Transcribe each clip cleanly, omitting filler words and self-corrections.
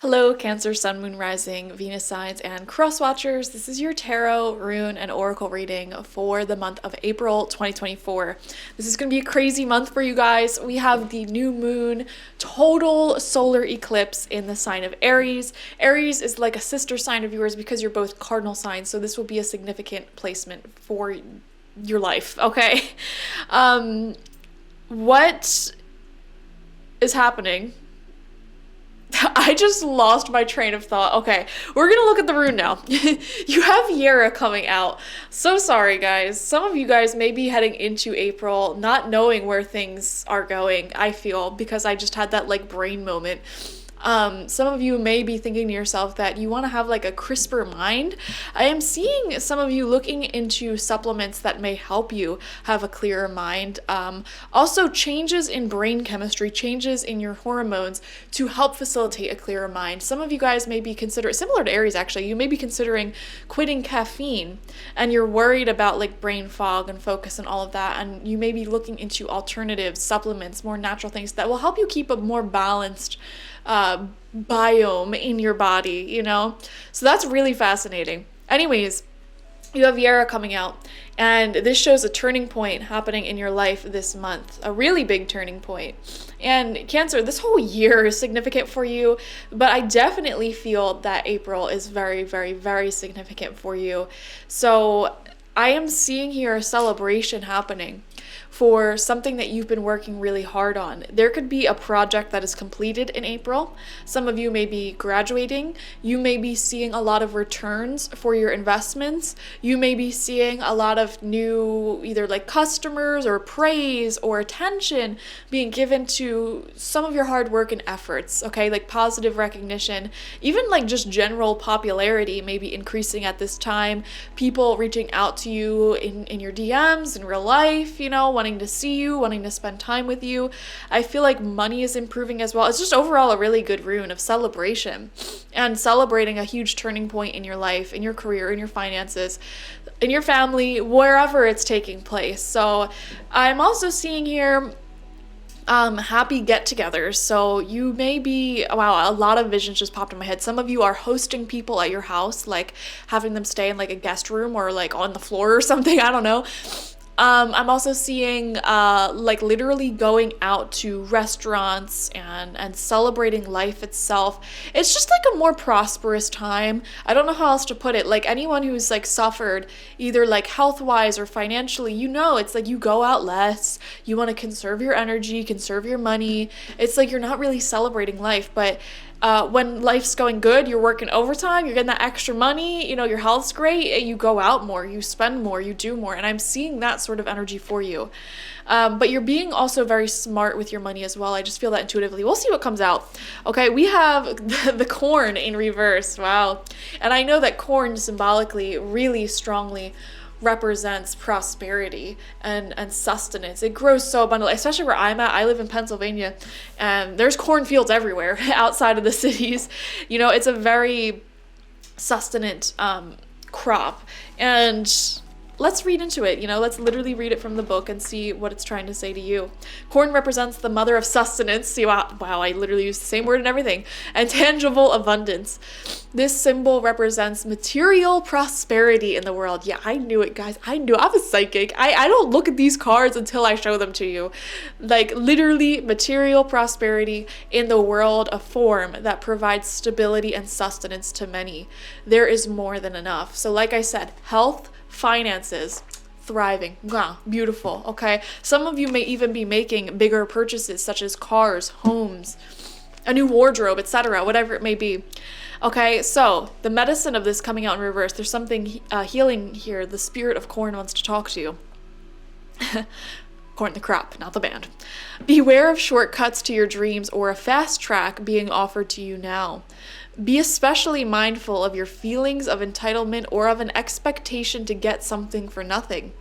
Hello, Cancer, Sun, Moon, Rising, Venus signs, and cross watchers. This is your tarot, rune, and oracle reading for the month of April 2024. This is going to be a crazy month for you guys. We have the new moon total solar eclipse in the sign of Aries. Aries is like a sister sign of yours because you're both cardinal signs, so this will be a significant placement for your life, okay? What is happening? I just lost my train of thought. Okay, we're gonna look at the rune now. You have Yera coming out. So sorry, guys. Some of you guys may be heading into April not knowing where things are going, I feel, because I just had that like brain moment. Some of you may be thinking to yourself that you want to have like a crisper mind. I am seeing some of you looking into supplements that may help you have a clearer mind. Also changes in brain chemistry, changes in your hormones to help facilitate a clearer mind. Some of you guys may be considering, similar to Aries actually, you may be considering quitting caffeine and you're worried about like brain fog and focus and all of that, and you may be looking into alternative supplements, more natural things that will help you keep a more balanced biome in your body, you know? So that's really fascinating. Anyways, you have Yera coming out, and this shows a turning point happening in your life this month, a really big turning point. And Cancer, this whole year is significant for you, but I definitely feel that April is very, very, very significant for you. So I am seeing here a celebration happening for something that you've been working really hard on. There could be a project that is completed in April. Some of you may be graduating. You may be seeing a lot of returns for your investments. You may be seeing a lot of new either like customers or praise or attention being given to some of your hard work and efforts, okay? Like positive recognition, even like just general popularity may be increasing at this time. People reaching out to you in your DMs, in real life, you know, wanting to see you, wanting to spend time with you. I feel like money is improving as well. It's just overall a really good rune of celebration and celebrating a huge turning point in your life, in your career, in your finances, in your family, wherever it's taking place. So I'm also seeing here happy get-togethers. So you may be, wow, a lot of visions just popped in my head. Some of you are hosting people at your house, like having them stay in like a guest room or like on the floor or something, I don't know. I'm also seeing like literally going out to restaurants and celebrating life itself. It's just like a more prosperous time. I don't know how else to put it. Like anyone who's like suffered either like health-wise or financially, you know, it's like you go out less, you want to conserve your energy, conserve your money. It's like you're not really celebrating life, but when life's going good, you're working overtime, you're getting that extra money, you know, your health's great, you go out more, you spend more, you do more, and I'm seeing that sort of energy for you. But you're being also very smart with your money as well. I just feel that intuitively. We'll see what comes out. Okay, we have the corn in reverse. Wow. And I know that corn symbolically really strongly represents prosperity and sustenance. It grows so abundantly, especially where I'm at. I live in Pennsylvania, and there's cornfields everywhere outside of the cities. You know, it's a very sustenant crop. And let's read into it, you know, let's literally read it from the book and see what it's trying to say to you. Corn represents the mother of sustenance. See, wow, I literally used the same word and everything. And tangible abundance. This symbol represents material prosperity in the world. Yeah, I knew it, guys. I knew. I'm a psychic. I don't look at these cards until I show them to you. Like literally material prosperity in the world, a form that provides stability and sustenance to many. There is more than enough. So like I said, health, finances, thriving. Wow, beautiful. Okay. Some of you may even be making bigger purchases such as cars, homes, a new wardrobe, etc., whatever it may be. Okay, so the medicine of this coming out in reverse, there's something healing here. The spirit of corn wants to talk to you. Corn the crop, not the band. Beware of shortcuts to your dreams or a fast track being offered to you now. Be especially mindful of your feelings of entitlement or of an expectation to get something for nothing.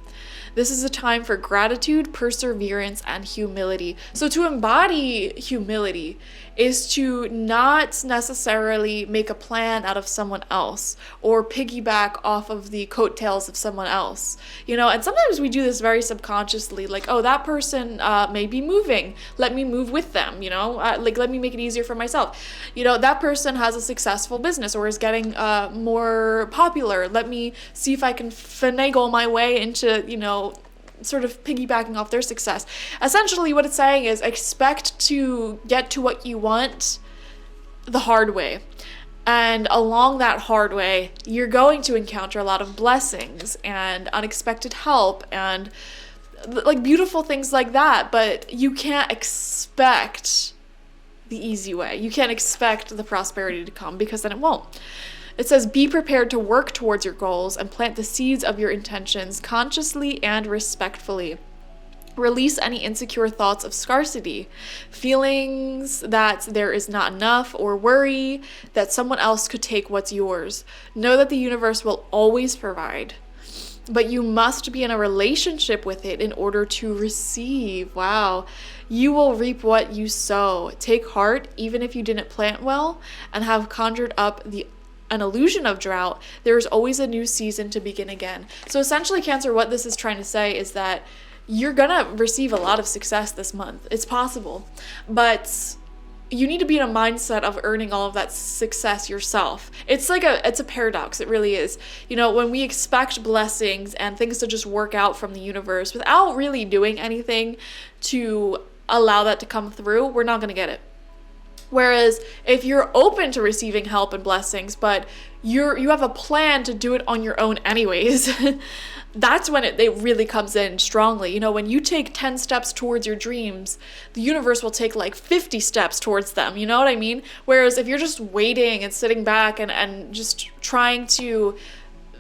This is a time for gratitude, perseverance, and humility. So to embody humility is to not necessarily make a plan out of someone else or piggyback off of the coattails of someone else. And sometimes we do this very subconsciously, like, oh, that person may be moving. Let me move with them, like, let me make it easier for myself. That person has a successful business or is getting more popular. Let me see if I can finagle my way into, sort of piggybacking off their success. Essentially, what it's saying is expect to get to what you want the hard way. And along that hard way, you're going to encounter a lot of blessings and unexpected help and like beautiful things like that. But you can't expect the easy way. You can't expect the prosperity to come, because then it won't. It says, be prepared to work towards your goals and plant the seeds of your intentions consciously and respectfully. Release any insecure thoughts of scarcity, feelings that there is not enough, or worry that someone else could take what's yours. Know that the universe will always provide, but you must be in a relationship with it in order to receive. Wow. You will reap what you sow. Take heart, even if you didn't plant well and have conjured up an illusion of drought. There's always a new season to begin again. So essentially, Cancer, what this is trying to say is that you're gonna receive a lot of success this month. It's possible, but you need to be in a mindset of earning all of that success yourself. It's a paradox. It really is. When we expect blessings and things to just work out from the universe without really doing anything to allow that to come through, we're not gonna get it. Whereas if you're open to receiving help and blessings, but you have a plan to do it on your own anyways, that's when it really comes in strongly. When you take 10 steps towards your dreams, the universe will take like 50 steps towards them. You know what I mean? Whereas if you're just waiting and sitting back and just trying to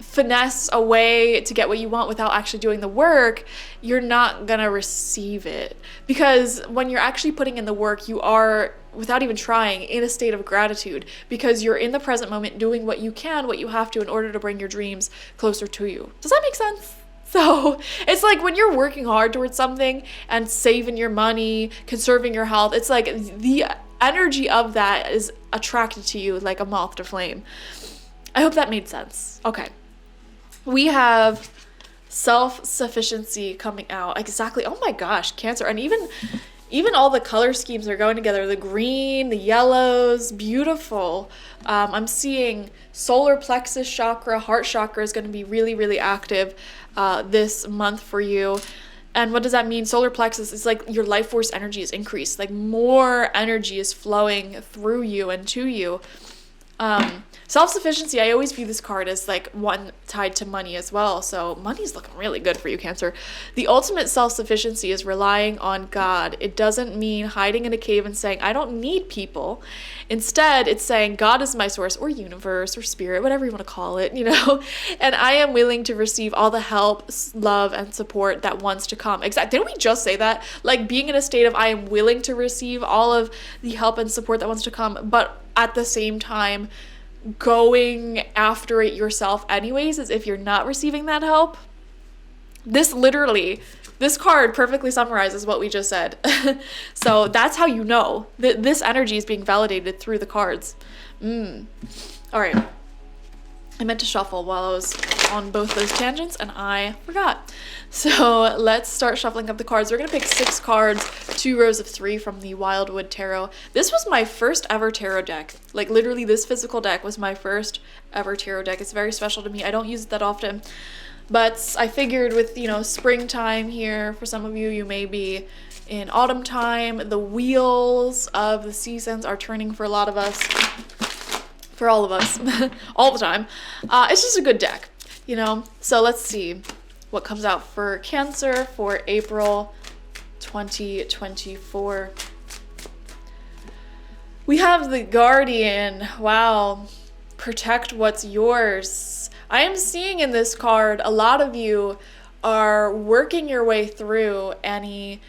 finesse a way to get what you want without actually doing the work, you're not gonna receive it. Because when you're actually putting in the work, you are, without even trying, in a state of gratitude, because you're in the present moment doing what you can, what you have to, in order to bring your dreams closer to you. Does that make sense? So it's like when you're working hard towards something and saving your money, conserving your health, it's like the energy of that is attracted to you like a moth to flame. I hope that made sense. Okay. We have self-sufficiency coming out. Exactly. Oh my gosh, Cancer. And even all the color schemes are going together. The green, the yellows, beautiful. I'm seeing solar plexus chakra, heart chakra is going to be really, really active this month for you. And what does that mean? Solar plexus is like your life force energy is increased. Like more energy is flowing through you and to you. Self-sufficiency, I always view this card as like one tied to money as well. So money's looking really good for you, Cancer. The ultimate self-sufficiency is relying on God. It doesn't mean hiding in a cave and saying, I don't need people. Instead, it's saying God is my source, or universe, or spirit, whatever you want to call it, and I am willing to receive all the help, love, and support that wants to come. Exactly. Didn't we just say that? Like being in a state of I am willing to receive all of the help and support that wants to come, but at the same time, going after it yourself anyways, as if you're not receiving that help. This card perfectly summarizes what we just said. So that's how you know that this energy is being validated through the cards. All right. I meant to shuffle while I was on both those tangents and I forgot. So let's start shuffling up the cards. We're going to pick 6 cards, 2 rows of 3 from the Wildwood Tarot. This was my first ever tarot deck. Like literally this physical deck was my first ever tarot deck. It's very special to me. I don't use it that often. But I figured with, springtime here, for some of you, you may be in autumn time. The wheels of the seasons are turning for a lot of us. For all of us, all the time. It's just a good deck, So let's see what comes out for Cancer for April 2024. We have the Guardian. Wow. Protect what's yours. I am seeing in this card, a lot of you are working your way through any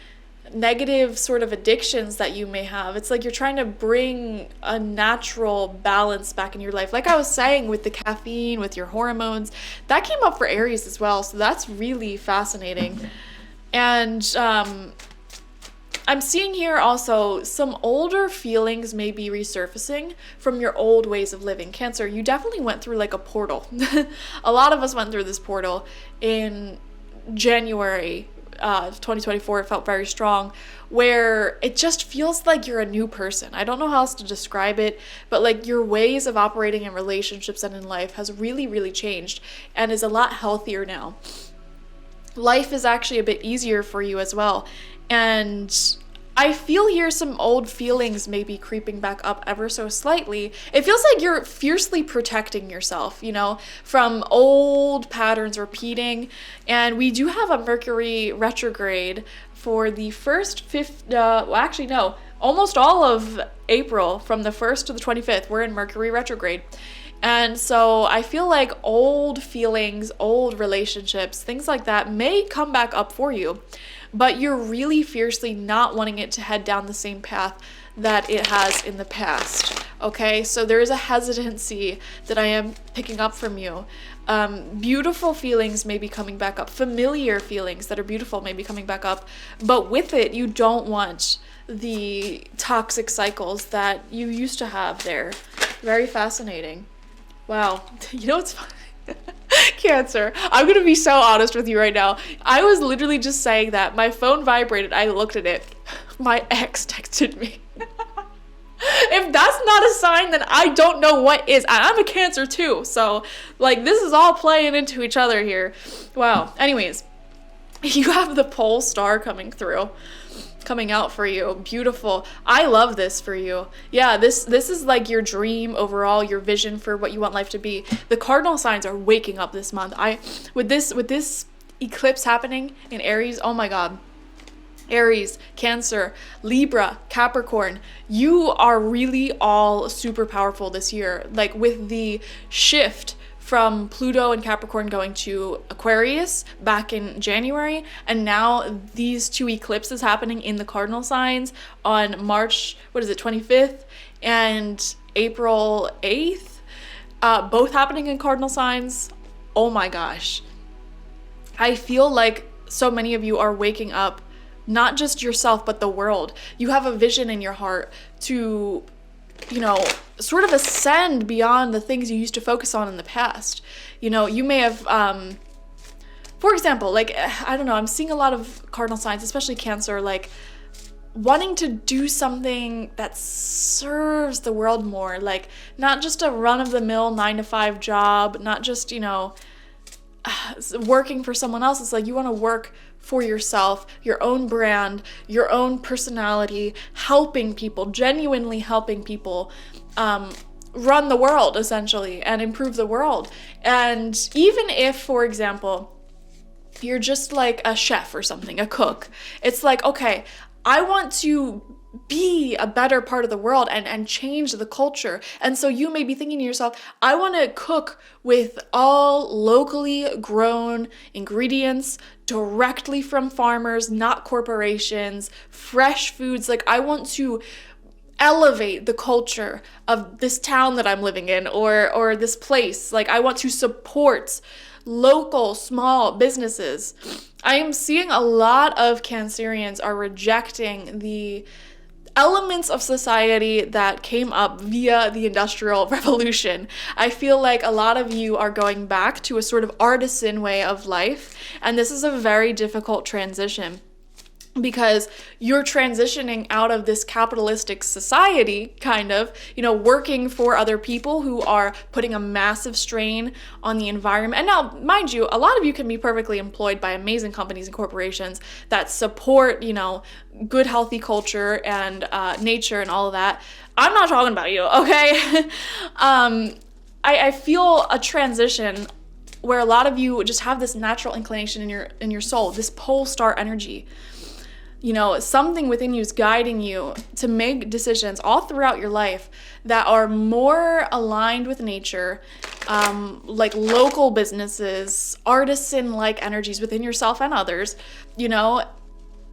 negative sort of addictions that you may have. It's like you're trying to bring a natural balance back in your life. Like I was saying with the caffeine, with your hormones, that came up for Aries as well. So that's really fascinating. And I'm seeing here also some older feelings may be resurfacing from your old ways of living. Cancer, you definitely went through like a portal. A lot of us went through this portal in January 2024. It felt very strong, where it just feels like you're a new person. I don't know how else to describe it, but like your ways of operating in relationships and in life has really, really changed and is a lot healthier now. Life is actually a bit easier for you as well. And I feel here some old feelings may be creeping back up ever so slightly. It feels like you're fiercely protecting yourself, from old patterns repeating. And we do have a Mercury retrograde for the first almost all of April, from the 1st to the 25th. We're in Mercury retrograde. And so I feel like old feelings, old relationships, things like that may come back up for you, but you're really fiercely not wanting it to head down the same path that it has in the past. Okay, so there is a hesitancy that I am picking up from you. Beautiful feelings may be coming back up. Familiar feelings that are beautiful may be coming back up, but with it, you don't want the toxic cycles that you used to have there. Very fascinating. Wow. You know what's funny? Cancer. I'm going to be so honest with you right now. I was literally just saying that. My phone vibrated. I looked at it. My ex texted me. If that's not a sign, then I don't know what is. I'm a Cancer too. So, like, this is all playing into each other here. Wow. Anyways, you have the pole star coming out for you. Beautiful. I love this for you. Yeah, this is like your dream overall, your vision for what you want life to be. The cardinal signs are waking up this month. With this eclipse happening in Aries, oh my God. Aries, Cancer, Libra, Capricorn, you are really all super powerful this year. Like with the shift from Pluto and Capricorn going to Aquarius back in January, and now these two eclipses happening in the cardinal signs on March, 25th and April 8th, both happening in cardinal signs. Oh my gosh. I feel like so many of you are waking up, not just yourself, but the world. You have a vision in your heart to sort of ascend beyond the things you used to focus on in the past. You may have, for example, like, I don't know, I'm seeing a lot of cardinal signs, especially Cancer, like wanting to do something that serves the world more, like not just a run-of-the-mill 9-to-5 job, not just, working for someone else. It's like you want to work for yourself, your own brand, your own personality, helping people, genuinely helping people run the world, essentially, and improve the world. And even if, for example, you're just like a chef or something, a cook, it's like, okay, I want to be a better part of the world and change the culture. And so you may be thinking to yourself, I want to cook with all locally grown ingredients directly from farmers, not corporations, fresh foods. Like, I want to elevate the culture of this town that I'm living in, or this place. Like, I want to support local small businesses. I am seeing a lot of Cancerians are rejecting the elements of society that came up via the Industrial Revolution. I feel like a lot of you are going back to a sort of artisan way of life, and this is a very difficult transition, because you're transitioning out of this capitalistic society, kind of, working for other people who are putting a massive strain on the environment. And now, mind you, a lot of you can be perfectly employed by amazing companies and corporations that support, good, healthy culture and nature and all of that. I'm not talking about you, okay? I feel a transition where a lot of you just have this natural inclination in your soul, this pole star energy. Something within you is guiding you to make decisions all throughout your life that are more aligned with nature, like local businesses, artisan-like energies within yourself and others,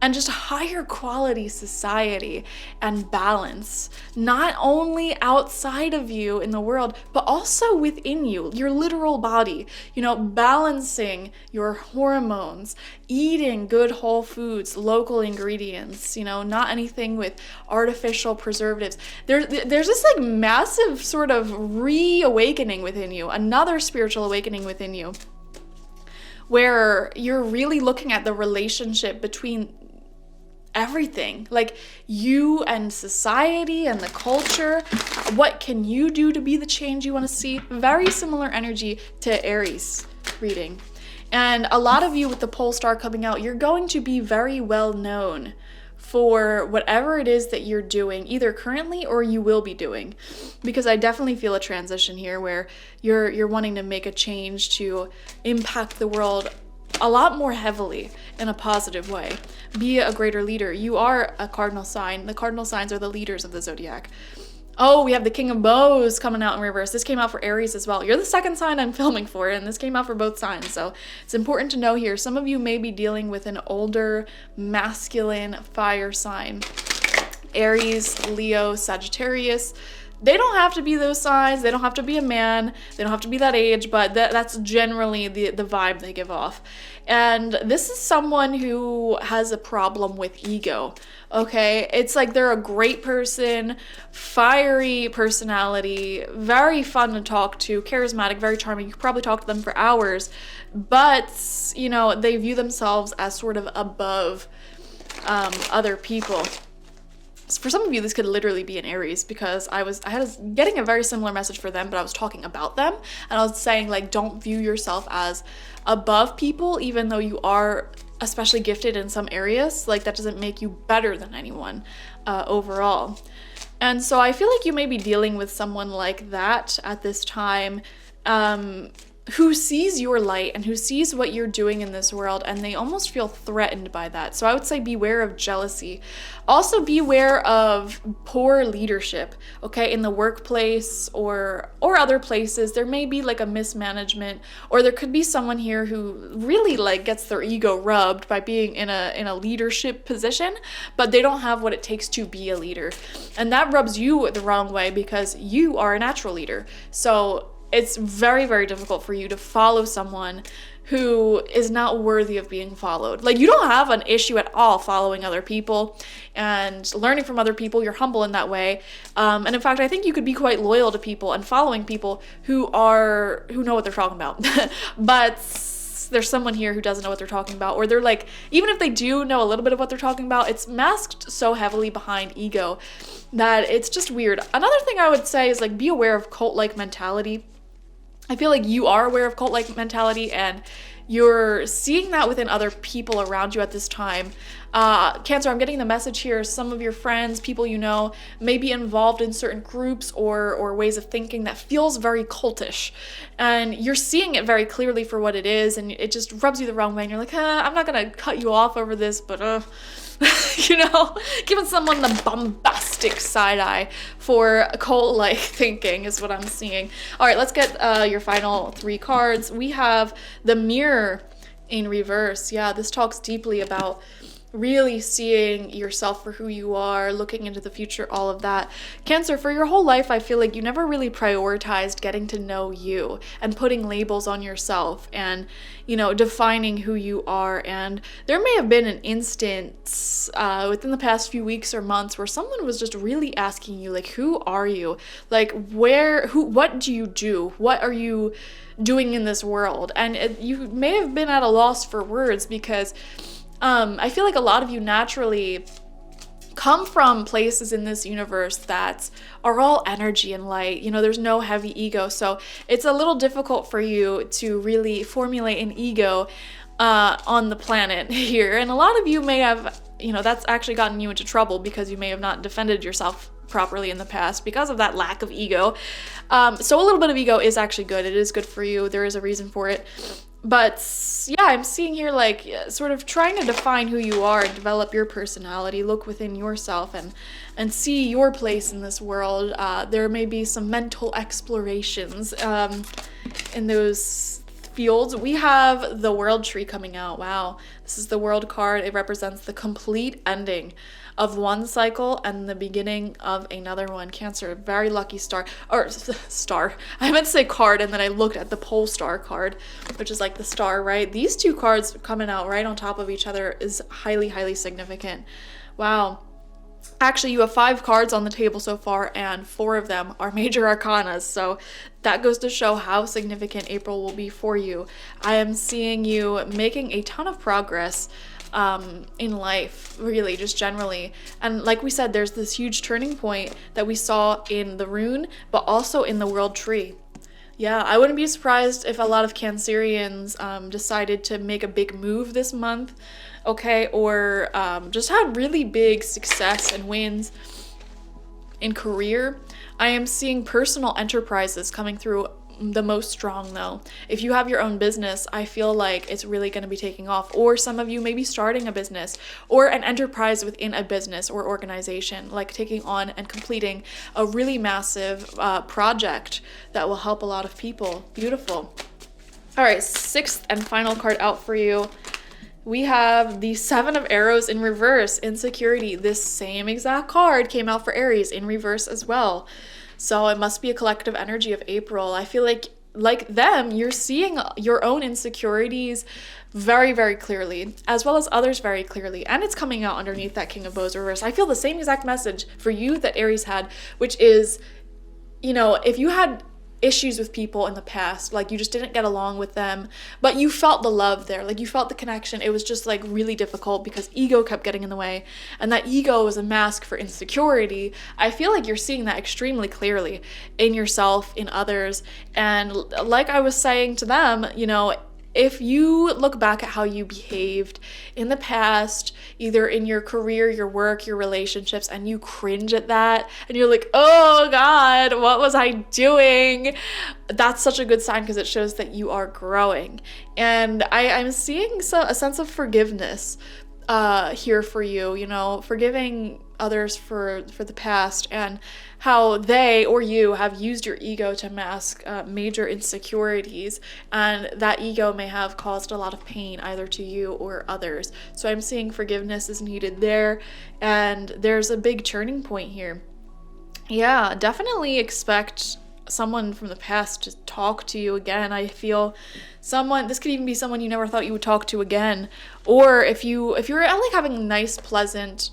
and just higher quality society and balance, not only outside of you in the world, but also within you, your literal body, balancing your hormones, eating good whole foods, local ingredients, not anything with artificial preservatives. There's this like massive sort of reawakening within you, another spiritual awakening within you, where you're really looking at the relationship between everything, like you and society and the culture. What can you do to be the change you want to see? Very similar energy to Aries reading. And a lot of you with the pole star coming out, you're going to be very well known for whatever it is that you're doing, either currently or you will be doing, because I definitely feel a transition here where you're wanting to make a change to impact the world a lot more heavily in a positive way. Be a greater leader. You are a cardinal sign. The cardinal signs are the leaders of the zodiac. Oh, we have the King of Bows coming out in reverse. This came out for Aries as well. You're the second sign I'm filming for, and this came out for both signs. So it's important to know here. Some of you may be dealing with an older, masculine fire sign. Aries, Leo, Sagittarius. They don't have to be those signs. They don't have to be a man. They don't have to be that age, but that's generally the vibe they give off. And this is someone who has a problem with ego, okay? It's like they're a great person, fiery personality, very fun to talk to, charismatic, very charming. You could probably talk to them for hours, but, they view themselves as sort of above other people. For some of you, this could literally be an Aries, because I was getting a very similar message for them, but I was talking about them, and I was saying, like, don't view yourself as above people, even though you are especially gifted in some areas. Like, that doesn't make you better than anyone overall. And so I feel like you may be dealing with someone like that at this time, who sees your light and who sees what you're doing in this world, and they almost feel threatened by that. So I would say beware of jealousy. Also beware of poor leadership, okay, in the workplace or other places. There may be like a mismanagement, or there could be someone here who really like gets their ego rubbed by being in a leadership position, but they don't have what it takes to be a leader. And that rubs you the wrong way because you are a natural leader. So it's very, very difficult for you to follow someone who is not worthy of being followed. Like, you don't have an issue at all following other people and learning from other people. You're humble in that way. And in fact, I think you could be quite loyal to people and following people who know what they're talking about. But there's someone here who doesn't know what they're talking about, or they're like, even if they do know a little bit of what they're talking about, it's masked so heavily behind ego that it's just weird. Another thing I would say is, like, be aware of cult-like mentality. I feel like you are aware of cult-like mentality, and you're seeing that within other people around you at this time. Cancer, I'm getting the message here. Some of your friends, people you know, may be involved in certain groups or ways of thinking that feels very cultish. And you're seeing it very clearly for what it is, and it just rubs you the wrong way. And you're like, I'm not going to cut you off over this, but giving someone the bombastic side eye for cult-like thinking is what I'm seeing. All right, let's get your final 3 cards. We have the Mirror in reverse. Yeah, this talks deeply about really seeing yourself for who you are, looking into the future, all of that. Cancer, for your whole life, I feel like you never really prioritized getting to know you and putting labels on yourself and, defining who you are. And there may have been an instance within the past few weeks or months where someone was just really asking you, like, who are you? Like, what do you do? What are you doing in this world? And you may have been at a loss for words because I feel like a lot of you naturally come from places in this universe that are all energy and light. There's no heavy ego. So it's a little difficult for you to really formulate an ego on the planet here. And a lot of you may have, that's actually gotten you into trouble because you may have not defended yourself properly in the past because of that lack of ego. So a little bit of ego is actually good. It is good for you. There is a reason for it. But yeah, I'm seeing here like sort of trying to define who you are and develop your personality, look within yourself and see your place in this world. There may be some mental explorations in those fields, we have the World Tree coming out. Wow. This is the World card. It represents the complete ending of one cycle and the beginning of another one. Cancer, very lucky star. Or star. I meant to say card, and then I looked at the pole star card, which is like the star, right? These two cards coming out right on top of each other is highly, highly significant. Wow. Actually, you have 5 cards on the table so far, and 4 of them are major arcanas. So that goes to show how significant April will be for you. I am seeing you making a ton of progress in life, really, just generally. And like we said, there's this huge turning point that we saw in the rune, but also in the World Tree. Yeah, I wouldn't be surprised if a lot of Cancerians decided to make a big move this month, okay, or just had really big success and wins in career. I am seeing personal enterprises coming through the most strong, though. If you have your own business, I feel like it's really going to be taking off. Or some of you may be starting a business or an enterprise within a business or organization, like taking on and completing a really massive project that will help a lot of people. Beautiful. All right, 6th and final card out for you. We have the 7 of Arrows in reverse, insecurity. This same exact card came out for Aries in reverse as well. So it must be a collective energy of April. I feel like them, you're seeing your own insecurities very, very clearly, as well as others very clearly. And it's coming out underneath that King of Bows reverse. I feel the same exact message for you that Aries had, which is, you know, if you had issues with people in the past, like you just didn't get along with them, but you felt the love there, like you felt the connection, it was just like really difficult because ego kept getting in the way, and that ego was a mask for insecurity. I feel like you're seeing that extremely clearly in yourself, in others, and like I was saying to them, you know, if you look back at how you behaved in the past, either in your career, your work, your relationships, and you cringe at that, and you're like, oh God, what was I doing? That's such a good sign because it shows that you are growing. And I'm seeing a sense of forgiveness here for you, you know, forgiving others for the past and how they or you have used your ego to mask major insecurities, and that ego may have caused a lot of pain either to you or others. So I'm seeing forgiveness is needed there, and there's a big turning point here. Yeah, definitely expect someone from the past to talk to you again. I feel this could even be someone you never thought you would talk to again, or if you're like having nice, pleasant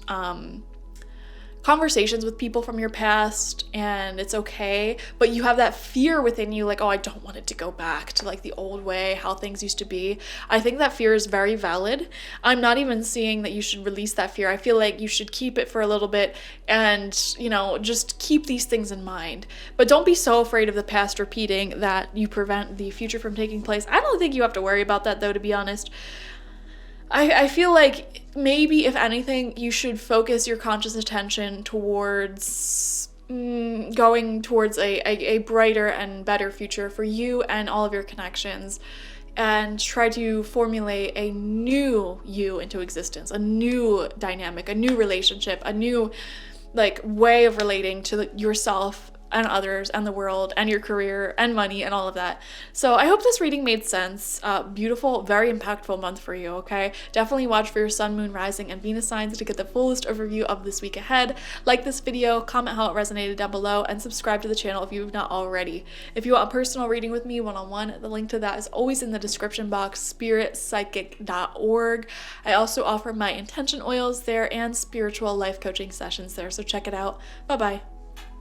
conversations with people from your past and it's okay, but you have that fear within you, like, oh, I don't want it to go back to like the old way, how things used to be. I think that fear is very valid. I'm not even seeing that you should release that fear. I feel like you should keep it for a little bit and, you know, just keep these things in mind. But don't be so afraid of the past repeating that you prevent the future from taking place. I don't think you have to worry about that, though, to be honest. I feel like maybe, if anything, you should focus your conscious attention towards going towards a brighter and better future for you and all of your connections, and try to formulate a new you into existence, a new dynamic, a new relationship, a new like way of relating to yourself and others and the world and your career and money and all of that. So I hope this reading made sense. Beautiful, very impactful month for you, okay? Definitely watch for your sun, moon, rising, and Venus signs to get the fullest overview of this week ahead. Like this video, comment how it resonated down below, and subscribe to the channel if you've not already. If you want a personal reading with me one-on-one, the link to that is always in the description box, spiritpsychic.org. I also offer my intention oils there and spiritual life coaching sessions there, so check it out. Bye-bye.